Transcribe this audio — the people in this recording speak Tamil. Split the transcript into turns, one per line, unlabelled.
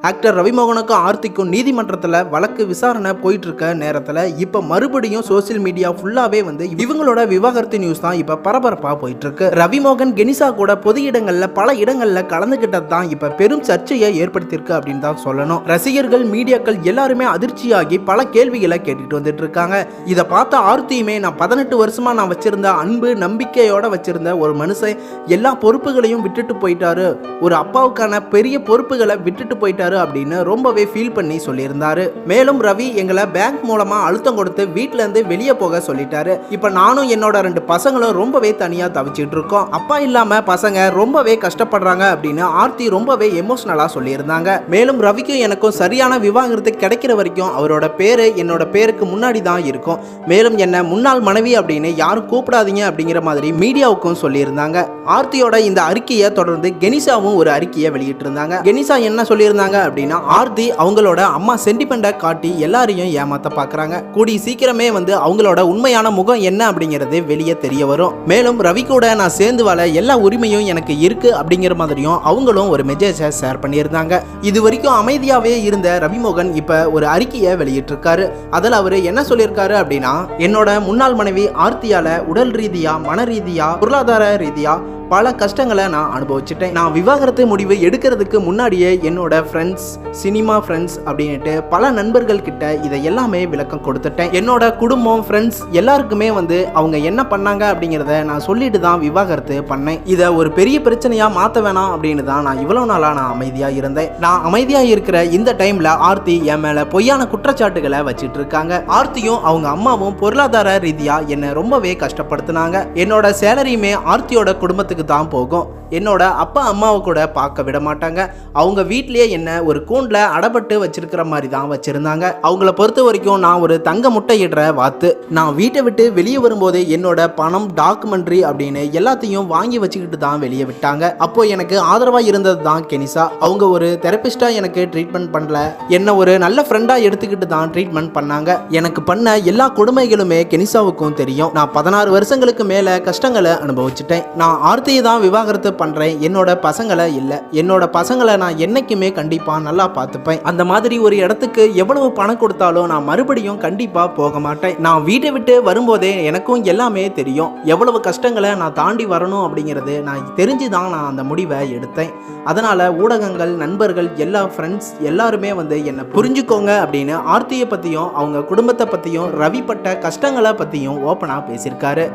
ஆக்டர் ரவிமோகனுக்கும் ஆர்த்திக்கும் நீதிமன்றத்தில் வழக்கு விசாரணை போயிட்டு இருக்க நேரத்தில் இப்போ மறுபடியும் சோசியல் மீடியா ஃபுல்லாவே வந்து இவங்களோட விவாகரத்து நியூஸ் தான் இப்போ பரபரப்பாக போயிட்டு இருக்கு. ரவிமோகன் கெனிசா கூட பொது இடங்கள்ல பல இடங்கள்ல கலந்துகிட்டது தான் இப்போ பெரும் சர்ச்சையை ஏற்படுத்தியிருக்கு அப்படின்னு தான் சொல்லணும். ரசிகர்கள் மீடியாக்கள் எல்லாருமே அதிர்ச்சியாகி பல கேள்விகளை கேட்டுட்டு வந்துட்டு இருக்காங்க. இதை பார்த்த ஆர்த்தியுமே நான் 18 வருஷமா நான் வச்சிருந்த அன்பு நம்பிக்கையோட வச்சிருந்த ஒரு மனுஷன் எல்லா பொறுப்புகளையும் விட்டுட்டு போயிட்டாரு, ஒரு அப்பாவுக்கான பெரிய பொறுப்புகளை விட்டுட்டு போயிட்டாரு அப்படின்னு ரொம்பவே ஃபீல் பண்ணி சொல்லியிருந்தாரு. மேலும் ரவி எங்களை பேங்க் மூலமா அழுத்தம் கொடுத்து வீட்ல இருந்து வெளியே போக சொல்லிட்டாரு. இப்ப நானும் என்னோட 2 பசங்களும் ரொம்பவே தனியா தவிச்சிட்டு இருக்கோம். அப்பா இல்லாம பசங்க ரொம்பவே கஷ்டப்படுறாங்க அப்படின்னு ஆர்த்தி ரொம்பவே எமோஷனலா சொல்லியிருந்தாங்க. மேலும் ரவிக்கும் எனக்கும் சரியான விவாகரத்து கிடைக்கிற வரைக்கும் அவரோட பேரு என்னோட பேருக்கு முன்னாடி தான் இருக்கும். மேலும் என்ன முன்னாள் மனைவி அப்படின்னு யாரும் கூப்பிடாதீங்க அப்படிங்கிற மாதிரி மீடியாவுக்கும் சொல்லியிருந்தாங்க. ஆர்த்தியோட இந்த அறிக்கையை தொடர்ந்து கெனிசாவும் ஒரு அறிக்கையை வெளியிட்டு இருந்தாங்க. கெனிசா என்ன சொல்லியிருந்தாங்க அப்படின்னா, ஆர்த்தி அவங்களோட அம்மா சென்டிமெண்டை காட்டி எல்லாரையும் ஏமாத்த பார்க்கறாங்க. கூடி சீக்கிரமே வந்து அவங்களோட உண்மையான முகம் என்ன அப்படிங்கிறது வெளியே தெரிய வரும். மேலும் ரவி கூட நான் சேர்ந்து வாழ எல்லா உரிமையும் எனக்கு இருக்கு அப்படிங்கிற மாதிரியும் அவங்களும் ஒரு மெசேஜை ஷேர் பண்ணியிருந்தாங்க. இது வரைக்கும் அமைதியாவே இருந்த ரவிமோகன் இப்ப ஒரு அறிக்கையை வெளியிட்டு இருக்காரு. அதில் அவரு என்ன சொல்லியிருக்காரு அப்படின்னா, என்னோட முன்னாள் மனைவி ஆர்த்தியால உடல் ரீதியா, மன ரீதியா, பொருளாதார ரீதியா பல கஷ்டங்களை நான் அனுபவிச்சுட்டேன். நான் விவாகரத்து முடிவு எடுக்கிறதுக்கு முன்னாடியே என்னோட ஃப்ரெண்ட்ஸ், சினிமா ஃப்ரெண்ட்ஸ் அப்படின்ட்டு பல நண்பர்கள் கிட்ட இதை எல்லாமே விளக்கம் கொடுத்துட்டேன். என்னோட குடும்பம், ஃப்ரெண்ட்ஸ் எல்லாருக்குமே வந்து அவங்க என்ன பண்ணாங்க அப்படிங்கிறத நான் சொல்லிட்டு தான் விவாகரத்து பண்ணேன். இதை ஒரு பெரிய பிரச்சனையா மாற்ற வேணாம் அப்படின்னு தான் நான் இவ்வளவு நாளா நான் அமைதியா இருந்தேன். நான் அமைதியா இருக்கிற இந்த டைம்ல ஆர்த்தி என் மேல பொய்யான குற்றச்சாட்டுகளை வச்சிட்டு இருக்காங்க. ஆர்த்தியும் அவங்க அம்மாவும் பொருளாதார ரீதியா என்னை ரொம்பவே கஷ்டப்படுத்தினாங்க. என்னோட சேலரியுமே ஆர்த்தியோட குடும்பத்துக்கு தான் போகும். என்னோட அப்பா அம்மாவை கூட பார்க்க விட மாட்டாங்க. அவங்க வீட்லயே என்ன ஒரு கூண்டில் அடப்பட்டு வச்சிருக்கிற மாதிரி தான் வச்சிருந்தாங்க. அவங்கள பொறுத்த வரைக்கும் நான் ஒரு தங்க முட்டையிடுற வாத்து. நான் வீட்டை விட்டு வெளியே வரும்போது என்னோட பணம், டாக்குமெண்ட்ரி அப்படின்னு எல்லாத்தையும் வாங்கி வச்சுக்கிட்டு தான் வெளியே விட்டாங்க. அப்போ எனக்கு ஆதரவாக இருந்தது தான் கெனிசா. அவங்க ஒரு தெரபிஸ்டா எனக்கு ட்ரீட்மெண்ட் பண்ணல, என்ன ஒரு நல்ல ஃப்ரெண்டா எடுத்துக்கிட்டு தான் ட்ரீட்மெண்ட் பண்ணாங்க. எனக்கு பண்ண எல்லா கொடுமைகளுமே கெனிசாவுக்கும் தெரியும். நான் 16 வருஷங்களுக்கு மேல கஷ்டங்களை அனுபவிச்சுட்டேன். நான் ஆர்த்தியை தான் விவாகரத்து பண்றேன், என்னோட பசங்களை இல்ல. என்னோட பசங்களை நான் என்னைக்குமே கண்டிப்பா நல்லா பார்த்துப்பேன். அந்த மாதிரி ஒரு இடத்துக்கு எவ்வளவு பணம் கொடுத்தாலும் நான் மறுபடியும் கண்டிப்பா போக மாட்டேன். நான் வீட்டை விட்டு வரும்போதே எனக்கும் எல்லாமே தெரியும். எவ்வளவு கஷ்டங்களை நான் தாண்டி வரணும் அப்படிங்கிறது நான் தெரிஞ்சுதான் நான் அந்த முடிவை எடுத்தேன். அதனால ஊடகங்கள், நண்பர்கள், எல்லா ஃப்ரெண்ட்ஸ் எல்லாருமே வந்து என்னை புரிஞ்சுக்கோங்க அப்படின்னு ஆர்த்தியை பத்தியும் அவங்க குடும்பத்தை பத்தியும் ரவி பட்ட கஷ்டங்களை பத்தியும் ஓப்பனா பேசியிருக்காரு.